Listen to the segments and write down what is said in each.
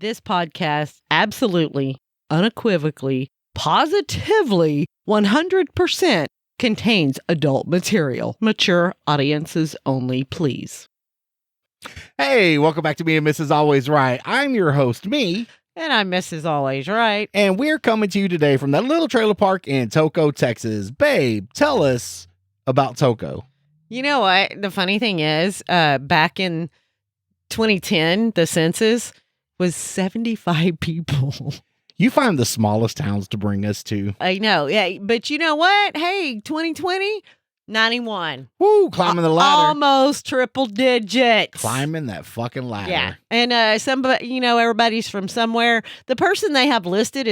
This podcast absolutely, unequivocally, positively, 100% contains adult material. Mature audiences only, please. Hey, welcome back to Me and Mrs. Always Right. I'm your host, me. And I'm Mrs. Always Right. And we're coming to you today from that little trailer park in Toco, Texas. Babe, tell us about Toco. You know what? The funny thing is, back in 2010, the census was 75 people. You find the smallest towns to bring us to. I know. Yeah, but you know what? Hey, 2020, 91. Woo, climbing the ladder. Almost triple digits. Climbing that fucking ladder. Yeah. And everybody's from somewhere. The person they have listed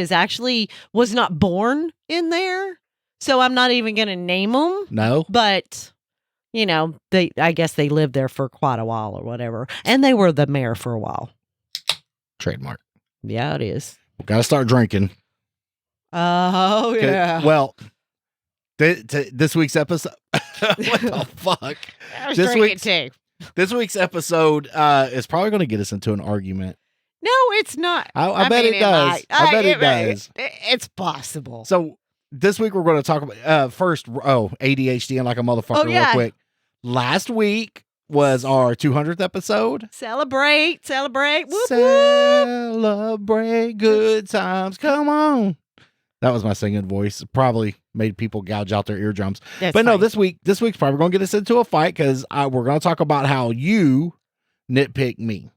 was not born in there. So I'm not even going to name them. No. But, I guess they lived there for quite a while or whatever. And they were the mayor for a while. Trademark. Yeah, it is. We got to start drinking. Oh, yeah. Well, this week's episode. What the fuck? I was drinking too. This week's episode is probably going to get us into an argument. No, it's not. I bet it does. I bet it does. It's possible. So this week we're going to talk about first. ADHD and like a motherfucker. Real quick. Last week was our 200th episode. Celebrate. Whoop, Celebrate good times. Come on. That was my singing voice. Probably made people gouge out their eardrums. That's but no, fine. this week's probably going to get us into a fight because we're going to talk about how you nitpick me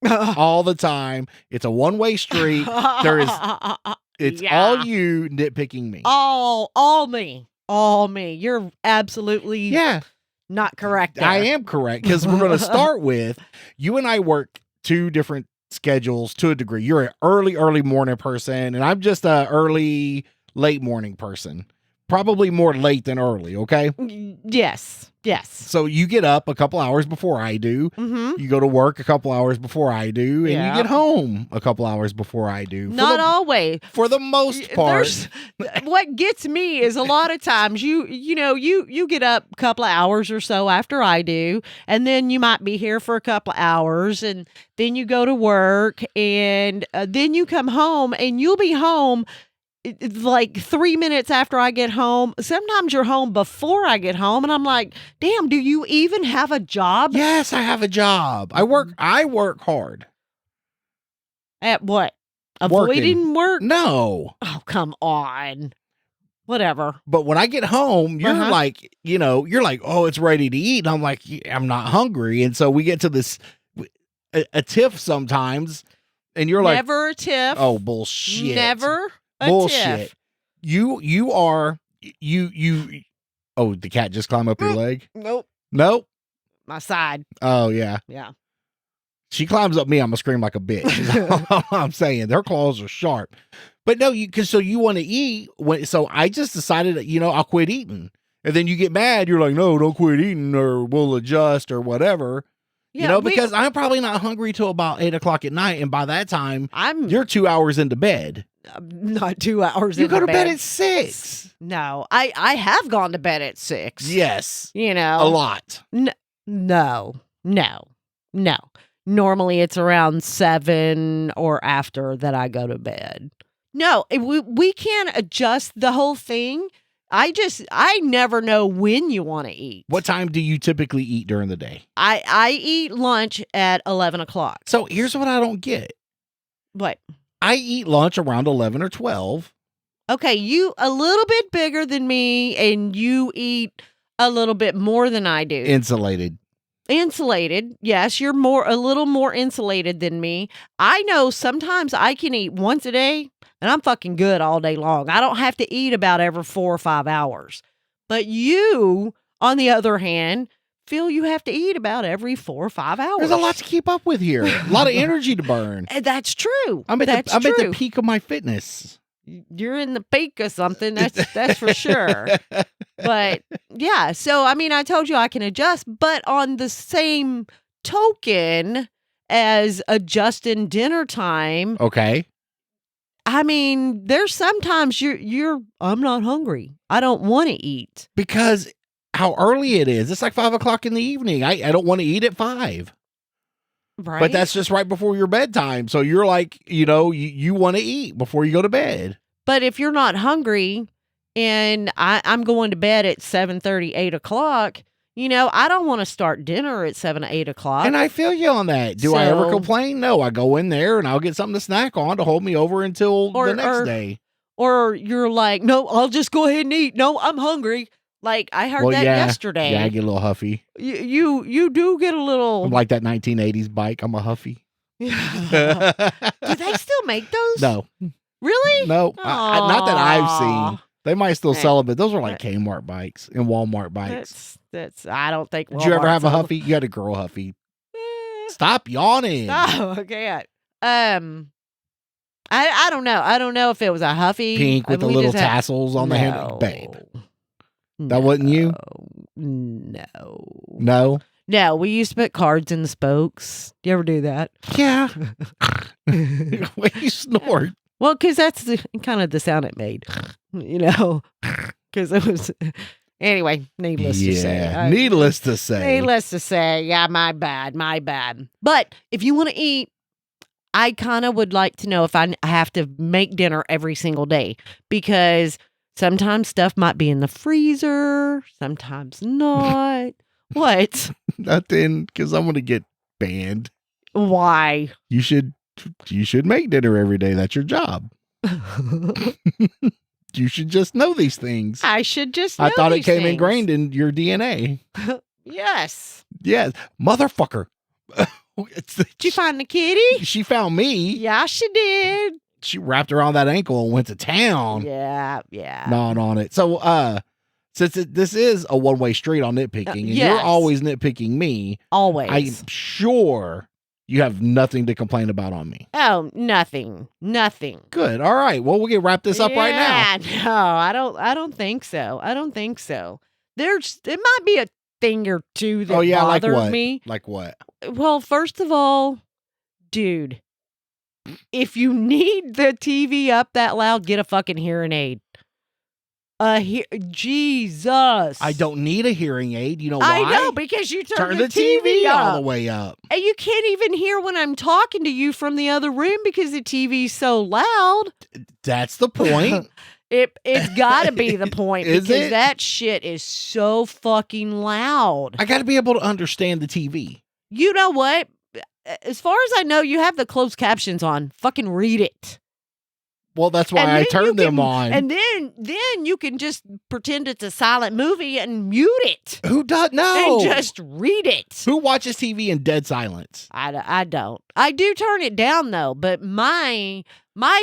all the time. It's a one-way street. It's all you nitpicking me. All me. You're absolutely not correct there. I am correct because we're going to start with you and I work two different schedules to a degree. You're an early morning person, and I'm just a late morning person. Probably more late than early, okay? Yes. So you get up a couple hours before I do. Mm-hmm. You go to work a couple hours before I do, and you get home a couple hours before I do. Not always. For the most part. What gets me is a lot of times you get up a couple of hours or so after I do, and then you might be here for a couple of hours, and then you go to work, and then you come home, and you'll be home like 3 minutes after I get home. Sometimes you're home before I get home, and I'm like, damn, do you even have a job? Yes, I have a job. I work hard. At what? Avoiding work? No. Oh, come on. Whatever. But when I get home, you're like, oh, it's ready to eat. And I'm like, I'm not hungry. And so we get to this, a tiff sometimes, and you're like. Never a tiff. Oh, bullshit. Never a bullshit. tiff. You are. Oh, the cat just climbed up your leg? Nope. My side. Oh, yeah. Yeah. She climbs up me, I'm going to scream like a bitch. All I'm saying. Their claws are sharp. But no, so you want to eat. So I just decided that, I'll quit eating. And then you get mad. You're like, no, don't quit eating or we'll adjust or whatever. Yeah, because I'm probably not hungry till about 8 o'clock at night. And by that time, you're 2 hours into bed. Not 2 hours You into go to bed bed at 6. No, I have gone to bed at 6. Yes. A lot. No. Normally it's around 7 or after that I go to bed. No, we can't adjust the whole thing. I never know when you want to eat. What time do you typically eat during the day? I eat lunch at 11 o'clock. So here's what I don't get. What? I eat lunch around 11 or 12. Okay, you a little bit bigger than me, and you eat a little bit more than I do. Insulated. Yes, you're a little more insulated than me. I know sometimes I can eat once a day, and I'm fucking good all day long. I don't have to eat about every 4 or 5 hours. But you, on the other hand, feel you have to eat about every 4 or 5 hours. There's a lot to keep up with here. A lot of energy to burn. That's true. I'm at the peak of my fitness. You're in the peak of something. That's for sure. But yeah, so I told you I can adjust, but on the same token as adjusting dinner time. Okay. There's sometimes I'm not hungry. I don't want to eat. Because how early it is. It's like 5 o'clock in the evening. I don't want to eat at 5. Right. But that's just right before your bedtime. So you're like, you want to eat before you go to bed. But if you're not hungry and I'm going to bed at 7:30, 8 o'clock, I don't want to start dinner at 7 or 8 o'clock. And I feel you on that. Do I ever complain? No, I go in there and I'll get something to snack on to hold me over until the next day. Or you're like, no, I'll just go ahead and eat. No, I'm hungry. Like I heard that yesterday. Yeah, I get a little huffy. You do get a little. I'm like that 1980s bike. I'm a huffy. Do they still make those? No. Really? No. Not that I've seen. They might still sell them, but those are like Kmart bikes and Walmart bikes. That's. I don't think. Did you ever have a huffy? You had a girl huffy. Stop yawning. Oh, okay. I don't know. I don't know if it was a huffy. Pink with the little tassels on the handle. Babe. That wasn't you? No. No, we used to put cards in the spokes. Do you ever do that? Yeah. Why you snort? Well, because that's kind of the sound it made. Because it was... Anyway, needless to say. Needless to say. Needless to say. Yeah, my bad. But if you want to eat, I kind of would like to know if I have to make dinner every single day. Because... sometimes stuff might be in the freezer, sometimes not. What? Nothing, because I'm going to get banned. Why? You should make dinner every day. That's your job. You should just know these things. I should just know I thought these it came things. ingrained in your DNA. Yes. Yes. Motherfucker. Did you find the kitty? She found me. Yeah, she did. She wrapped around that ankle and went to town. Yeah. Gnawing on it. So, since this is a one-way street on nitpicking, and yes. you're always nitpicking me, always. I'm sure you have nothing to complain about on me. Oh, nothing. Good. All right. Well, we can wrap this up right now. No, I don't think so. There might be a thing or two that bothered me. Like what? Well, first of all, dude. If you need the TV up that loud, get a fucking hearing aid. Jesus. I don't need a hearing aid. You know why? I know, because you turn the TV all the way up. And you can't even hear when I'm talking to you from the other room because the TV's so loud. That's the point. It's got to be the point Is because it? that shit is so fucking loud. I got to be able to understand the TV. You know what? As far as I know, you have the closed captions on. Fucking read it. Well, that's why I turned them on. And then you can just pretend it's a silent movie and mute it. Who does? No. And just read it. Who watches TV in dead silence? I don't. I do turn it down, though, but my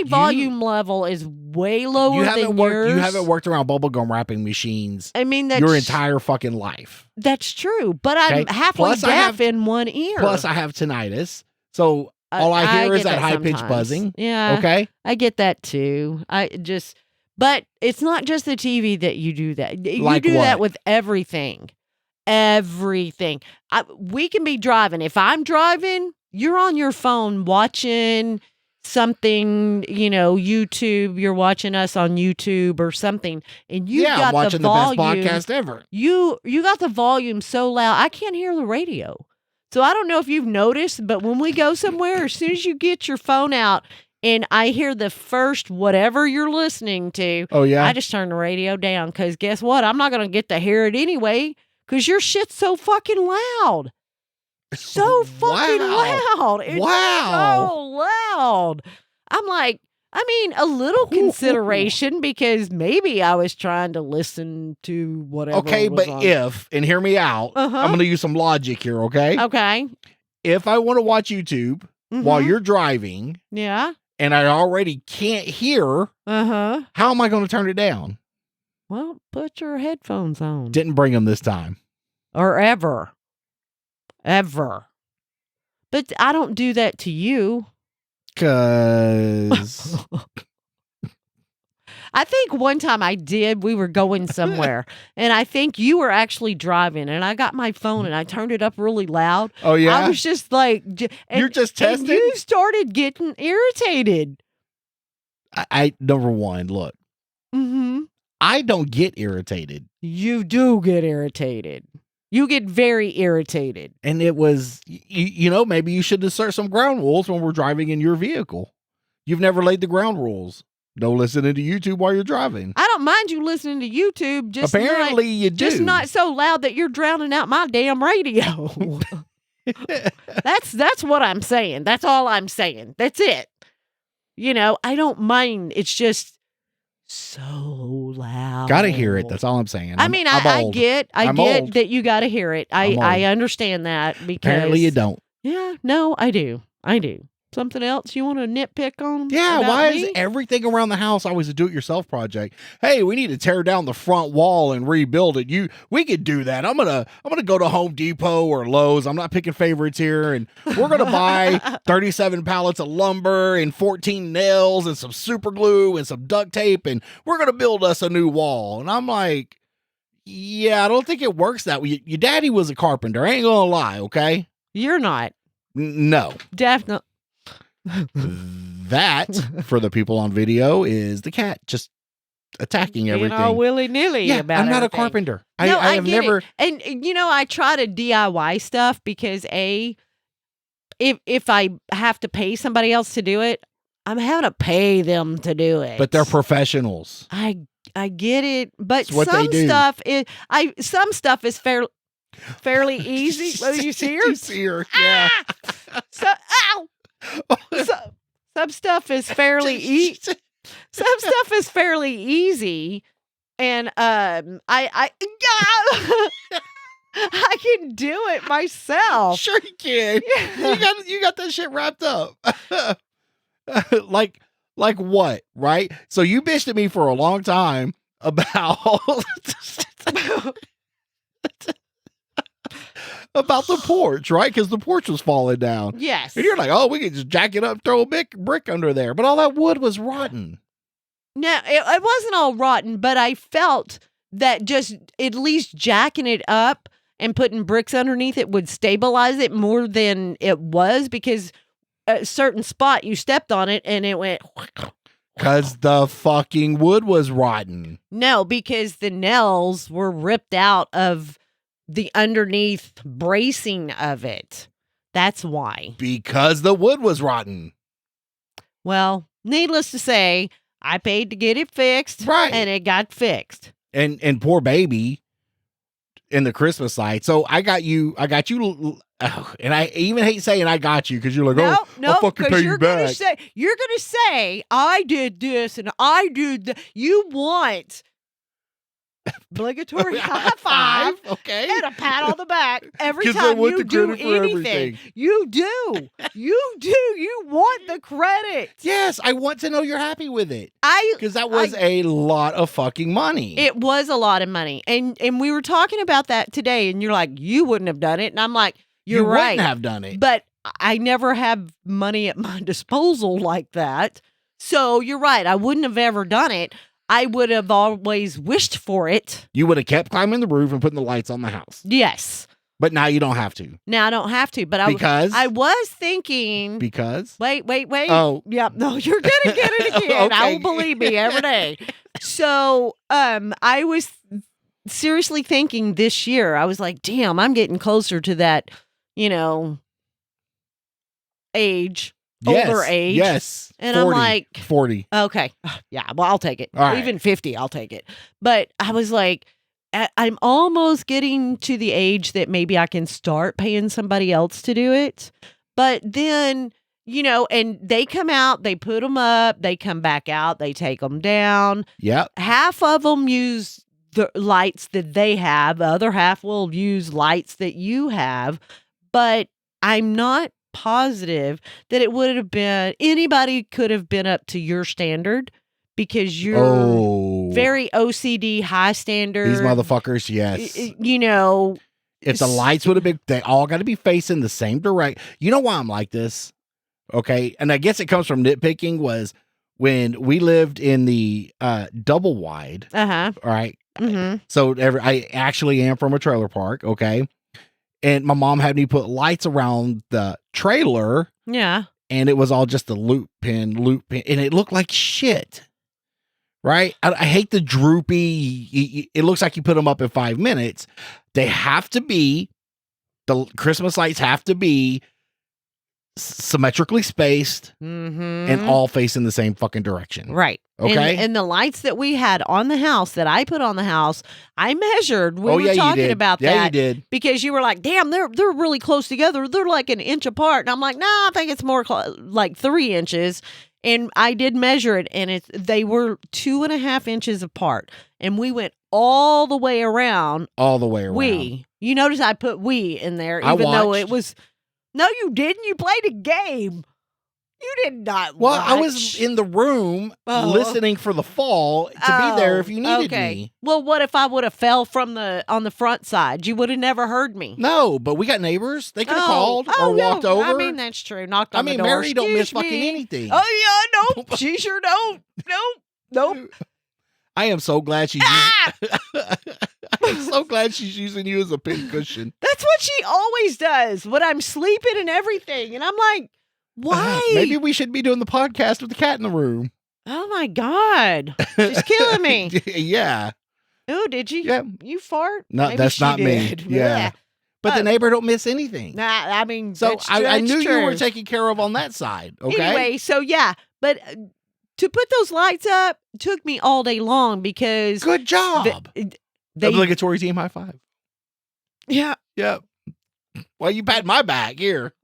volume level is way lower than yours. You haven't worked around bubblegum wrapping machines. I mean, that's your entire fucking life. That's true, but I'm halfway deaf in one ear. Plus, I have tinnitus, so all I hear is that high-pitched buzzing. Yeah. Okay? I get that, too. But it's not just the TV that you do that. You do that with everything. Everything. We can be driving. If I'm driving, you're on your phone watching something, YouTube. You're watching us on YouTube or something, and you got I'm watching the volume. The best podcast ever. You got the volume so loud, I can't hear the radio. So I don't know if you've noticed, but when we go somewhere, as soon as you get your phone out and I hear the first whatever you're listening to, I just turn the radio down because guess what? I'm not going to get to hear it anyway because your shit's so fucking loud. So fucking loud. It's so loud. I'm like, a little consideration because maybe I was trying to listen to whatever. Okay, but and hear me out, I'm going to use some logic here, okay? Okay. If I want to watch YouTube while you're driving, and I already can't hear, how am I going to turn it down? Well, put your headphones on. Didn't bring them this time. Or ever. But I don't do that to you. Because I think one time I did. We were going somewhere, and I think you were actually driving, and I got my phone and I turned it up really loud. Oh, yeah? I was just like... You're just testing? And you started getting irritated. I number one, look. I don't get irritated. You do get irritated. You get very irritated. And it was, maybe you should insert some ground rules when we're driving in your vehicle. You've never laid the ground rules. No listening to YouTube while you're driving. I don't mind you listening to YouTube. Just apparently you do. Just not so loud that you're drowning out my damn radio. That's what I'm saying. That's all I'm saying. That's it. I don't mind. It's just so loud. Gotta hear it. That's all I'm saying. I get old. that you gotta hear it. I understand that because apparently you don't. Yeah, no, I do. Something else you want to nitpick on? Yeah, why is everything around the house always a do-it-yourself project? Hey, we need to tear down the front wall and rebuild it. We could do that. I'm gonna go to Home Depot or Lowe's. I'm not picking favorites here, and we're gonna buy 37 pallets of lumber and 14 nails and some super glue and some duct tape, and we're gonna build us a new wall. And I'm like, yeah, I don't think it works that way. Your daddy was a carpenter. I ain't gonna lie, okay? You're not. No, definitely. That, for the people on video, is the cat just attacking everything. All willy-nilly about I'm not everything. A carpenter. No, I have never... It. And, I try to DIY stuff because, if I have to pay somebody else to do it, I'm having to pay them to do it. But they're professionals. I get it. But some stuff is fairly easy. Well, you see her? You see her, yeah. Ow! Some stuff is fairly easy. Some stuff is fairly easy, and I can do it myself. Sure you can. Yeah. You got that shit wrapped up. like what, right? So you bitched at me for a long time about about the porch, right? Because the porch was falling down. Yes. And you're like, oh, we could just jack it up, throw a brick under there. But all that wood was rotten. No, it wasn't all rotten, but I felt that just at least jacking it up and putting bricks underneath it would stabilize it more than it was, because a certain spot you stepped on it and it went... Because the fucking wood was rotten. No, because the nails were ripped out of the underneath bracing of it. That's why. Because the wood was rotten. Well, needless to say, I paid to get it fixed. Right. And it got fixed. And poor baby in the Christmas light. So I got you, and I even hate saying I got you, because you're like, I'll fucking pay you back. You're going to say, I did this and I did that. You want obligatory high five, okay, and a pat on the back every time you do anything. You do. You want the credit. Yes, I want to know you're happy with it. Because that was a lot of fucking money. It was a lot of money, and we were talking about that today, and you're like, you wouldn't have done it, and I'm like, you're right. You wouldn't have done it, but I never have money at my disposal like that. So you're right. I wouldn't have ever done it. I would have always wished for it. You would have kept climbing the roof and putting the lights on the house. Yes. But now you don't have to. Now I don't have to. But I was thinking. Because? Wait. Oh. Yep. No, you're going to get it again. Okay. I will believe me every day. So I was seriously thinking this year, I was like, damn, I'm getting closer to that, age. Older age. Yes. And 40, I'm like 40. Okay. Yeah, well, I'll take it. All right. Even 50, I'll take it. But I was like, I'm almost getting to the age that maybe I can start paying somebody else to do it. But then, and they come out, they put them up, they come back out, they take them down. Yep. Half of them use the lights that they have. The other half will use lights that you have. But I'm not positive that it would have been, anybody could have been up to your standard, because you're very OCD, high standard. These motherfuckers, yes. If the lights would have been, they all got to be facing the same direction. You know why I'm like this? Okay. And I guess it comes from nitpicking, was when we lived in the double wide. Uh-huh. All right. Mm-hmm. So I actually am from a trailer park. Okay. And my mom had me put lights around the trailer. Yeah. And it was all just a loop pin. And it looked like shit. Right? I hate the droopy. It looks like you put them up in 5 minutes. they have to be, the Christmas lights have to be symmetrically spaced and all facing the same fucking direction. Right. Okay. And the lights that we had on the house that I put on the house, I measured. We were talking about that. Yeah, you did. Because you were like, damn, they're really close together. They're like an inch apart. And I'm like, no, I think it's more like 3 inches. And I did measure it, and they were 2.5 inches apart. And we went all the way around. All the way around. You notice I put we in there, even though it was. No, you didn't. You played a game. You did not Well, watch. I was in the room listening for the fall to be there if you needed me. Well, what if I would have fell from on the front side? You would have never heard me. No, but we got neighbors. They could have called or walked over. I mean, that's true. Knocked on the door. Mary don't miss fucking anything. Oh, yeah, nope. She sure don't. Nope. I am so glad she's I'm so glad she's using you as a pincushion. That's what she always does when I'm sleeping and everything. And I'm like, why? Maybe we should be doing the podcast with the cat in the room. Oh, my God. She's killing me. Yeah. Oh, did you? Yeah. You fart? No, Maybe that's not did. me. Yeah. But the neighbor don't miss anything. Nah, I mean, so I knew true. you were taken care of on that side. Okay. Anyway, so yeah, but to put those lights up took me all day long because good job. Obligatory team high five. Yeah. Yep. Well, you pat my back here.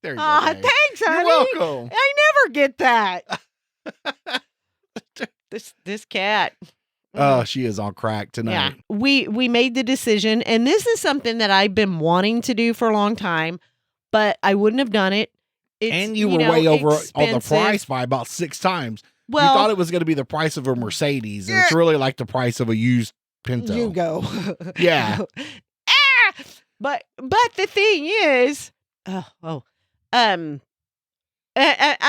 There you go. Thanks, honey. You're welcome. I never get that. this cat. Oh, she is on crack tonight. Yeah. We made the decision, and this is something that I've been wanting to do for a long time, but I wouldn't have done it. And you were way over on the price by about 6 times. Well, you thought it was going to be the price of a Mercedes, and it's really like the price of a used Pinto. You go. Yeah. But the thing is, I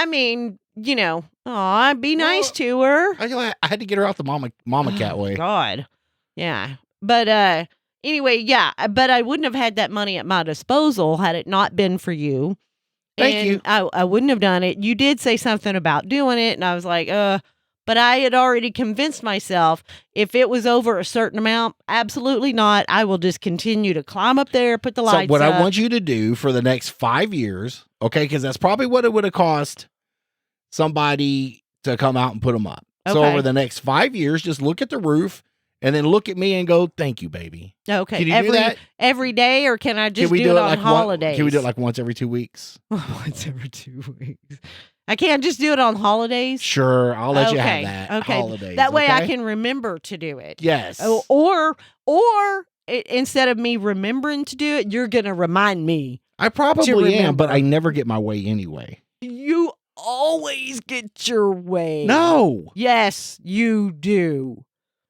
mean, be nice to her. I had to get her out the mama cat way. God. Yeah. But anyway, yeah, but I wouldn't have had that money at my disposal had it not been for you. Thank you. I wouldn't have done it. You did say something about doing it, and I was like, but I had already convinced myself if it was over a certain amount, absolutely not. I will just continue to climb up there, put the lights up. So what I want you to do for the next 5 years, okay, because that's probably what it would have cost somebody to come out and put them up. Okay. So over the next 5 years, just look at the roof and then look at me and go, thank you, baby. Okay. Can you do that? Every day, or can I just do it on holidays? Can we do it like once every 2 weeks? Once every 2 weeks. I can't just do it on holidays? Sure. I'll let you have that. Okay. Holidays. That way I can remember to do it. Yes. Or instead of me remembering to do it, you're going to remind me. I probably am, but I never get my way anyway. You always get your way. No. Yes, you do.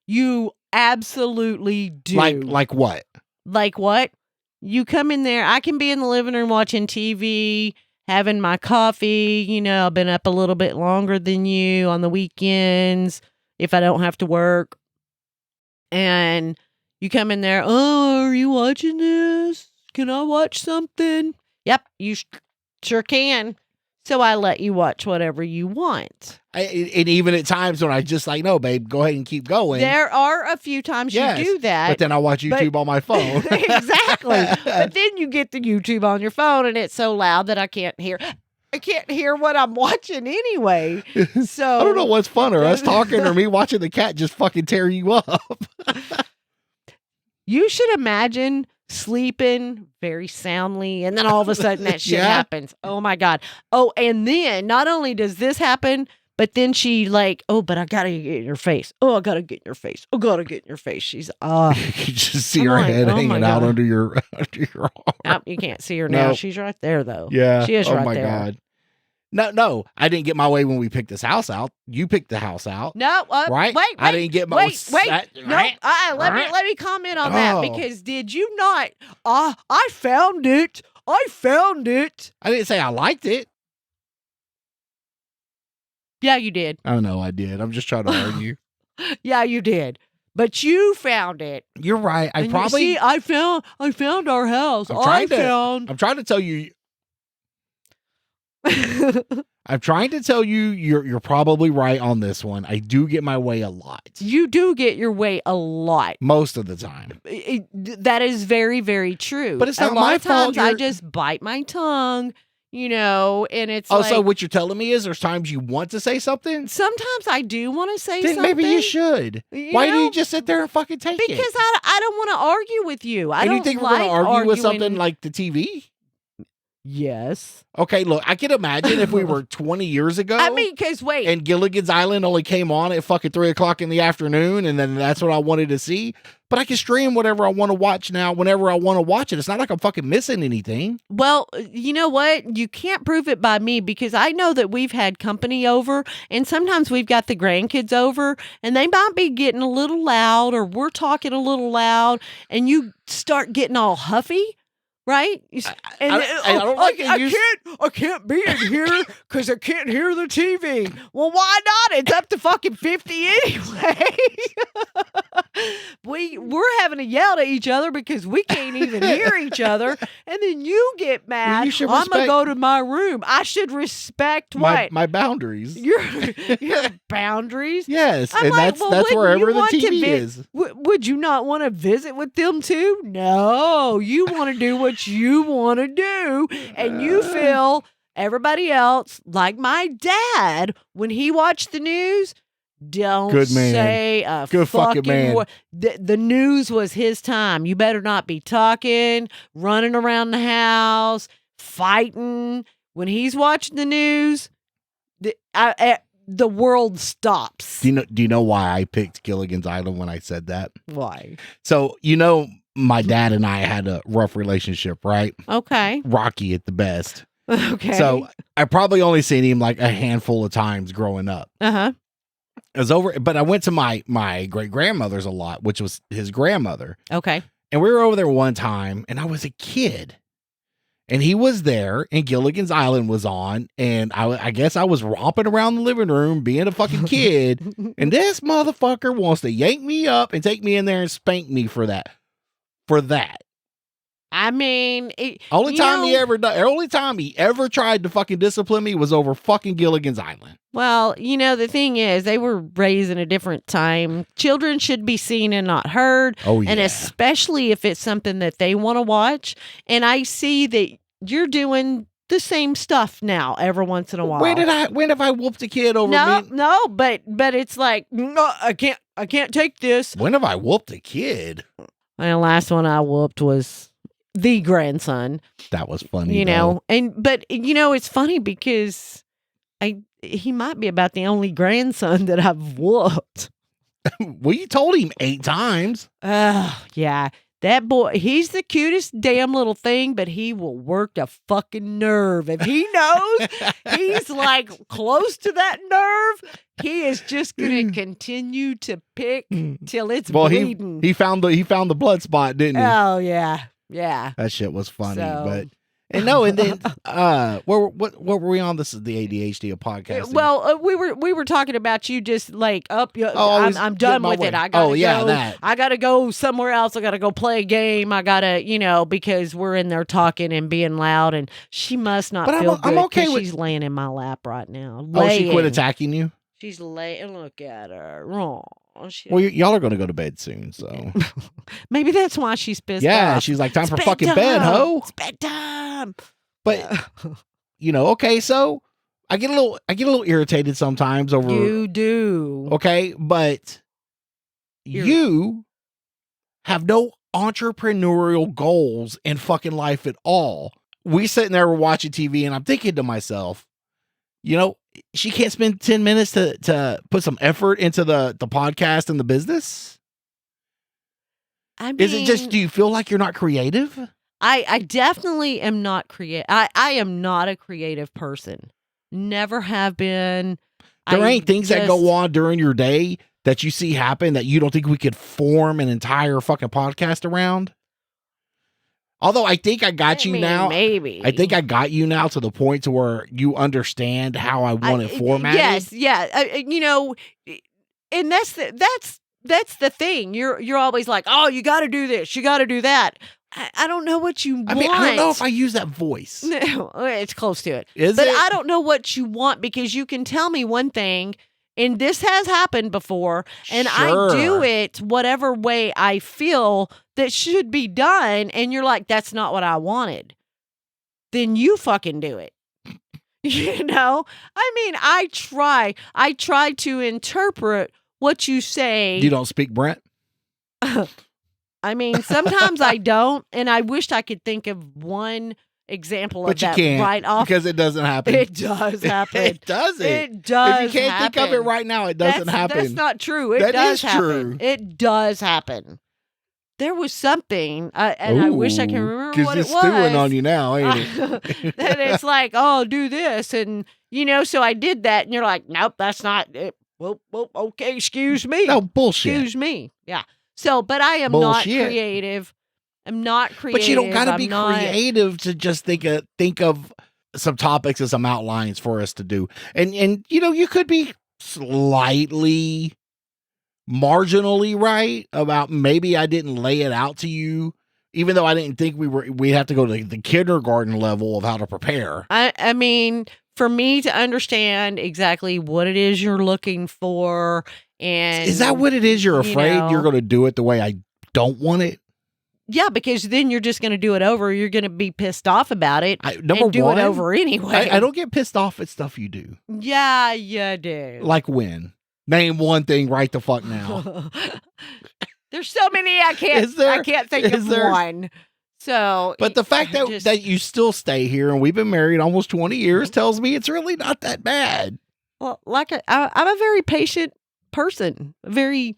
You absolutely do. Like what? Like what? You come in there. I can be in the living room watching TV, having my coffee. I've been up a little bit longer than you on the weekends if I don't have to work. And you come in there. Oh, are you watching this? Can I watch something? Yep, you sure can. So I let you watch whatever you want. And even at times when I just like, no, babe, go ahead and keep going. There are a few times you do that. But then I watch YouTube on my phone. Exactly. But then you get the YouTube on your phone and it's so loud that I can't hear. I can't hear what I'm watching anyway. So I don't know what's funner, us talking or me watching the cat just fucking tear you up. You should imagine sleeping very soundly, and then all of a sudden that shit happens. Oh my God. Oh, and then not only does this happen, but then she but I gotta get in your face. Oh, I gotta get in your face. Oh, gotta get in your face. She's you can just see her head hanging out under your arm. Nope, you can't see her now. Nope. She's right there though. Yeah. She is right there. Oh my God. No, I didn't get my way when we picked this house out. You picked the house out. No, right? Wait, I didn't get my wait. No, let me comment on that because did you not? I found it. I didn't say I liked it. Yeah, you did. I know I did. I'm just trying to argue. Yeah, you did. But you found it. You're right. I found our house. I'm trying to tell you. I'm trying to tell you, you're probably right on this one. I do get my way a lot. You do get your way a lot. Most of the time. That is very, very true. But it's not a lot my of times fault. I just bite my tongue, and it's Oh, like, so what you're telling me is there's times you want to say something? sometimes I do want to say Then something. maybe you should. Why do you just sit there and fucking take it? Because I don't want to argue with you. I And don't you think like we're going to argue with arguing. something like the TV? Yes. Okay, look, I can imagine if we were 20 years ago. I mean, because wait. And Gilligan's Island only came on at fucking 3 o'clock in the afternoon, and then that's what I wanted to see. But I can stream whatever I want to watch now whenever I want to watch it. It's not like I'm fucking missing anything. Well, you know what? You can't prove it by me because I know that we've had company over, and sometimes we've got the grandkids over, and they might be getting a little loud, or we're talking a little loud, and you start getting all huffy. Right? And I don't like I can't be in here because I can't hear the TV. Well, why not? It's up to fucking 50 anyway. We're having to yell at each other because we can't even hear each other. And then you get mad. you should I'm going to respect- go to my room. I should respect what? My boundaries. Your boundaries? Yes, I'm and like, that's well, that's wouldn't wherever you the want to TV vi- is. Would you not want to visit with them too? No, you want to do what you want to do, and you feel everybody else, like my dad, when he watched the news, don't Good man. say a Good fucking man. word. The news was his time. You better not be talking, running around the house, fighting. When he's watching the news, the world stops. Do you know why I picked Gilligan's Island when I said that? Why? So, my dad and I had a rough relationship, right? Okay. Rocky at the best. Okay. So I probably only seen him like a handful of times growing up. Uh-huh. It was over, but I went to my great grandmother's a lot, which was his grandmother. Okay. And we were over there one time, and I was a kid. And he was there, and Gilligan's Island was on, and I guess I was romping around the living room being a fucking kid, and this motherfucker wants to yank me up and take me in there and spank me for that. I mean, Only time he ever tried to fucking discipline me was over fucking Gilligan's Island. Well, the thing is, they were raised in a different time. Children should be seen and not heard. Oh, yeah. And especially if it's something that they want to watch. And I see that you're doing the same stuff now every once in a while. When have I whooped a kid over me? No, but it's like, no, I can't take this. When have I whooped a kid? And the last one I whooped was the grandson. That was funny. But it's funny because he might be about the only grandson that I've whooped. Well, you told him 8 times. Yeah. That boy, he's the cutest damn little thing, but he will work the fucking nerve. If he knows he's like close to that nerve, he is just going to continue to pick till it's bleeding. He found the blood spot, didn't he? Oh, yeah. Yeah. That shit was funny, So- and then what were we on? This is the ADHD of podcasting. Well, we were talking about you just like I'm done with it. I gotta go. That. I gotta go somewhere else. I gotta go play a game. I gotta, because we're in there talking and being loud, and she must not feel good. I'm okay with. She's laying in my lap right now. Oh, she quit attacking you? She's laying. Look at her. Oh, well, y'all are going to go to bed soon, so maybe that's why she's pissed off. Yeah, she's like, time for fucking bed, ho. It's bedtime. But okay, so I get a little irritated sometimes over. You do. Okay, but you have no entrepreneurial goals in fucking life at all. We sitting there, we're watching TV, and I'm thinking to myself, she can't spend 10 minutes to put some effort into the podcast and the business? I mean, is it just, do you feel like you're not creative? I definitely am not creative. I am not a creative person. Never have been. There ain't things that go on during your day that you see happen that you don't think we could form an entire fucking podcast around? Although I think I got you now. Maybe. I think I got you now to the point to where you understand how I want it formatted. Yes, yeah. And that's the thing. You're always like, oh, you got to do this, you got to do that. I don't know what you want. I mean, I don't know if I use that voice. No, it's close to it. Is but it? I don't know what you want because you can tell me one thing, and this has happened before, and I do Sure. it whatever way I feel that should be done, and you're like, that's not what I wanted. Then you fucking do it. You know? I mean, I try to interpret what you say. You don't speak Brent? I mean, sometimes I don't, and I wished I could think of one example But of you that can't right off. because it doesn't happen. It does happen. It doesn't. It does. If you can't think of it right now, it doesn't happen. That's not true. It That does is happen. true. It does happen. There was something, and I wish I can remember what it was. Because it's stewing on you now, ain't it? And it's like, oh, do this, and so I did that, and you're like, nope, that's not it. Well, okay, excuse me. No, bullshit. Excuse me. Yeah. So, but I am Bullshit. not creative. I'm not creative. But you don't got to be not creative to just think of some topics and some outlines for us to do. And you could be slightly marginally right about maybe I didn't lay it out to you, even though I didn't think we'd have to go to the kindergarten level of how to prepare. I mean, for me to understand exactly what it is you're looking for, and is that what it is? You're afraid you're going to do it the way I don't want it? Yeah, because then you're just going to do it over. You're going to be pissed off about it and do it over anyway. I don't get pissed off at stuff you do. Yeah, you do. Like when? Name one thing right the fuck now. There's so many I can't think of one. So, but the fact that you still stay here and we've been married almost 20 years tells me it's really not that bad. Well, I'm a very patient person, very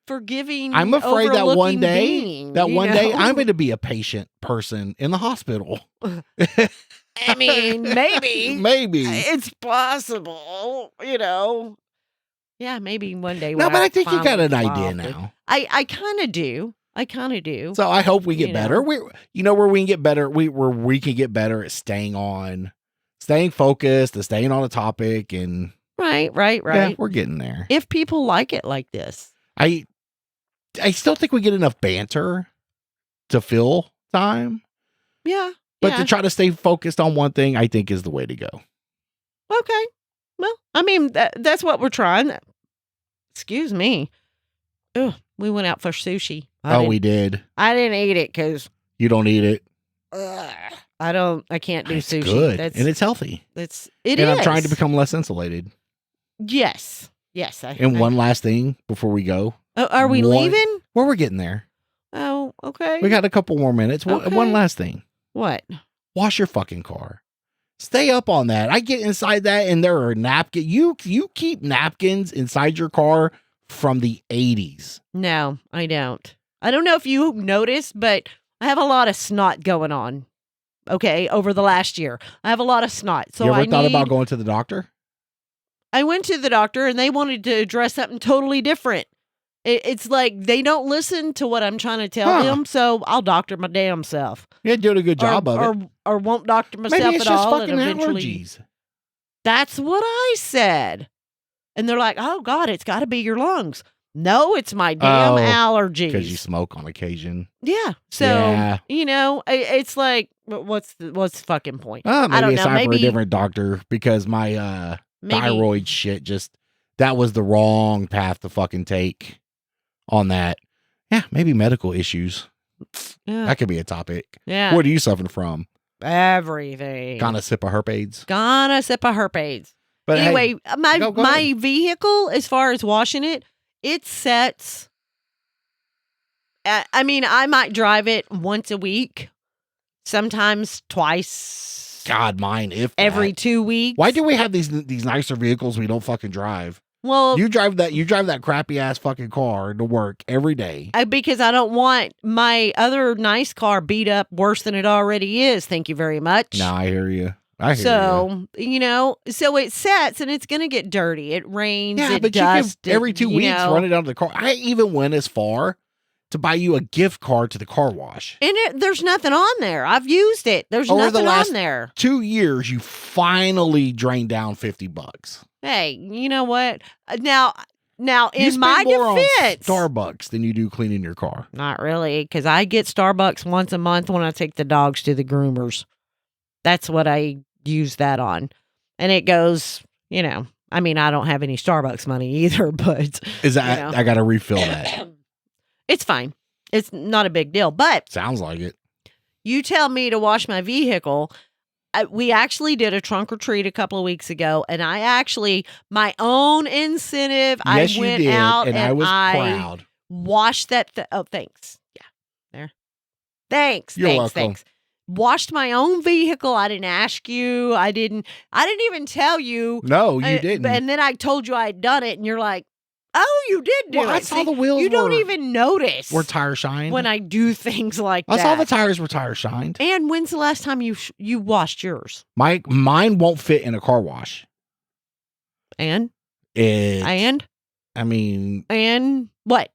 forgiving. I'm afraid that one day, being, I'm going to be a patient person in the hospital. I mean, maybe, maybe it's possible, Yeah, maybe one day. No, but I think you got an idea now. I kind of do. So I hope we get better. Where we can get better. Where we can get better at staying focused, and staying on a topic, and right. Yeah, we're getting there. If people like it like this, I still think we get enough banter to fill time. Yeah. But to try to stay focused on one thing, I think is the way to go. Okay. Well, I mean, that's what we're trying. Excuse me. Oh, we went out for sushi. We did. I didn't eat it because you don't eat it. I can't do sushi. Good. And it's healthy. It is. I'm trying to become less insulated. Yes. One last thing before we go. Oh, are we leaving? Well, we're getting there. Oh, okay. We got a couple more minutes. Okay. One last thing. What? Wash your fucking car. Stay up on that. I get inside that and there are napkins. You keep napkins inside your car from the 80s. No, I don't. I don't know if you noticed, but I have a lot of snot going on. Okay, over the last year. I have a lot of snot. So you ever thought about going to the doctor? I went to the doctor and they wanted to address something totally different. It's like they don't listen to what I'm trying to tell them, so I'll doctor my damn self. You're doing a good job of it. Or won't doctor myself Maybe it's at just all. Fucking allergies. That's what I said. And they're like, oh, God, it's got to be your lungs. No, it's my damn allergies. Because you smoke on occasion. Yeah. So, it's like, what's the fucking point? Maybe I don't it's know. time for a different doctor because my thyroid shit that was the wrong path to fucking take on that. Yeah, maybe medical issues. Yeah. That could be a topic. Yeah. What are you suffering from? Everything. Gonna sip a herpades. But anyway, my vehicle, as far as washing it, it sets. I mean, I might drive it once a week, sometimes twice. God, mine every 2 weeks. Why do we have these nicer vehicles we don't fucking drive? Well, you drive that crappy ass fucking car to work every day. Because I don't want my other nice car beat up worse than it already is. Thank you very much. No, I hear you. So it sets and it's going to get dirty. It rains. Yeah, but dust, you can every 2 weeks run it out of the car. I even went as far to buy you a gift card to the car wash. And there's nothing on there. I've used it. There's nothing on there. 2 years, you finally drained down $50. Hey, you know what? Now, Now, You in spend my more on defense, Starbucks than you do cleaning your car. not really, because I get Starbucks once a month when I take the dogs to the groomers. That's what I use that on. And it goes, I mean, I don't have any Starbucks money either, but Is that I got to refill that? it's fine. It's not a big deal. But Sounds like it. you tell me to wash my vehicle. We actually did a trunk or treat a couple of weeks ago, and my own incentive, Yes, I went you did, out and I was proud. Washed that. Oh, thanks. Yeah, there. Thanks. You're welcome. Thanks. Washed my own vehicle. I didn't ask you. I didn't even tell you. No, you didn't. And then I told you I had done it, and you're like, "Oh, you did do it." I saw the wheels. You don't even notice were tire shined when I do things like that. I saw the tires were tire shined. And when's the last time you washed yours? Mine won't fit in a car wash. And I mean, and what?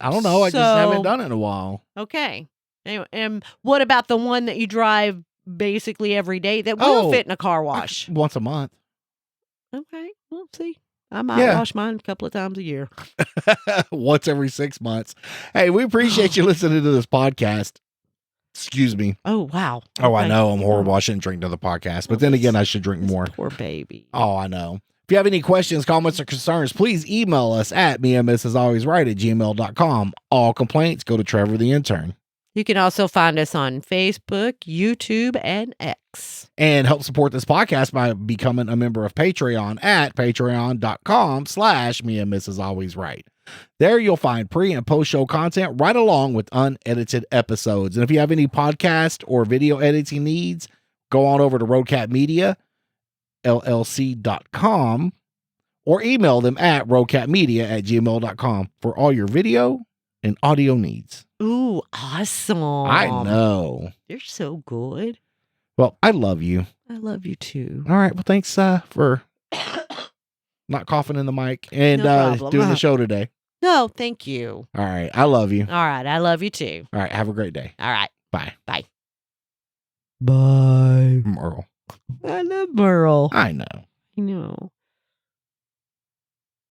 I don't know. I just haven't done it in a while. Okay. Anyway, and what about the one that you drive basically every day that will fit in a car wash? Once a month. Okay. We'll see. I might wash mine a couple of times a year. Once every 6 months. Hey, we appreciate you listening to this podcast. Excuse me. Oh, wow. Oh, I know. I'm horrible. I shouldn't drink to the podcast. But then again, I should drink more. Poor baby. Oh, I know. If you have any questions, comments, or concerns, please email us at meandmissalwaysright@gmail.com. All complaints go to Trevor the intern. You can also find us on Facebook, YouTube, and X. And help support this podcast by becoming a member of Patreon at patreon.com/meandmissalwaysright. There you'll find pre- and post-show content right along with unedited episodes. And if you have any podcast or video editing needs, go on over to roadcatmediallc.com or email them at roadcatmedia@gmail.com for all your video and audio needs. Ooh, awesome. I know. You're so good. Well, I love you. I love you too. All right. Well, thanks for not coughing in the mic and doing the show today. No, thank you. All right. I love you. All right. I love you too. All right. Have a great day. All right. Bye. Bye. Bye. Merle. I love Merle. I know. I know.